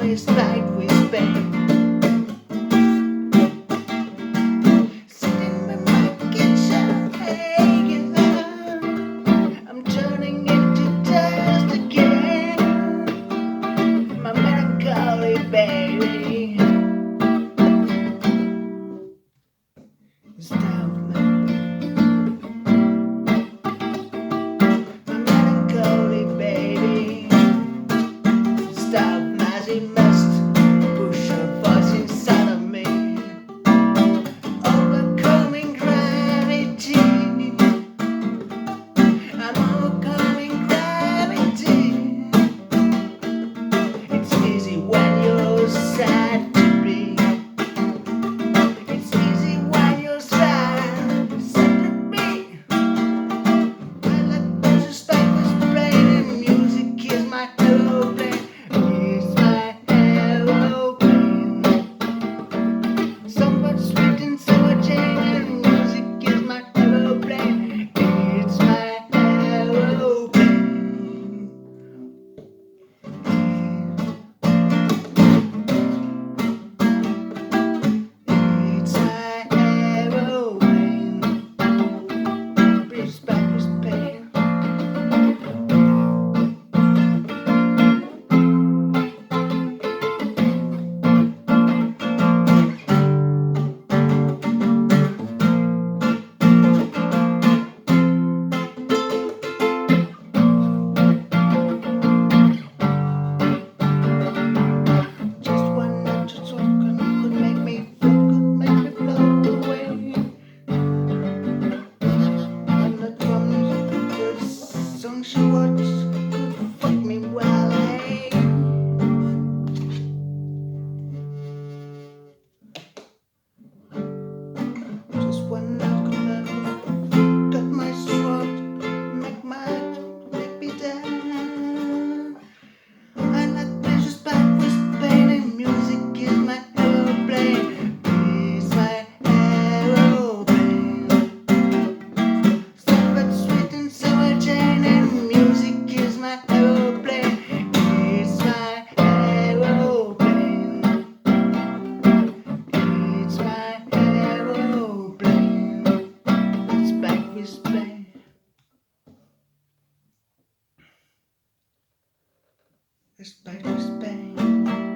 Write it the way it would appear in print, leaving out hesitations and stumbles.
respect with Spain. Sitting in my kitchen, hey, yeah. I'm turning into dust again. My melancholy baby. Stop me. My melancholy baby. Stop magic must push a voice inside of me. Overcoming gravity. I'm overcoming gravity. It's easy when you're sad to be. It's easy when you're sad to be. I like disrespect with brain and music is my aeroplane. It's my aeroplane. Somewhat sweet and sour Jane and music is my aeroplane. It's my aeroplane. It's my aeroplane. Respect with pain. Just one natural token could make me feel, could make me float away. When the drums the song she watched could fuck me well, hey. Just one note could cut my throat, make me down. I like pleasures back with pain and music is my aeroplane. It's my aeroplane. Somewhat sweet and sour Jane and music is my aeroplane. It's my aeroplane. It's my aeroplane. It's back with Spain. It's back with Spain.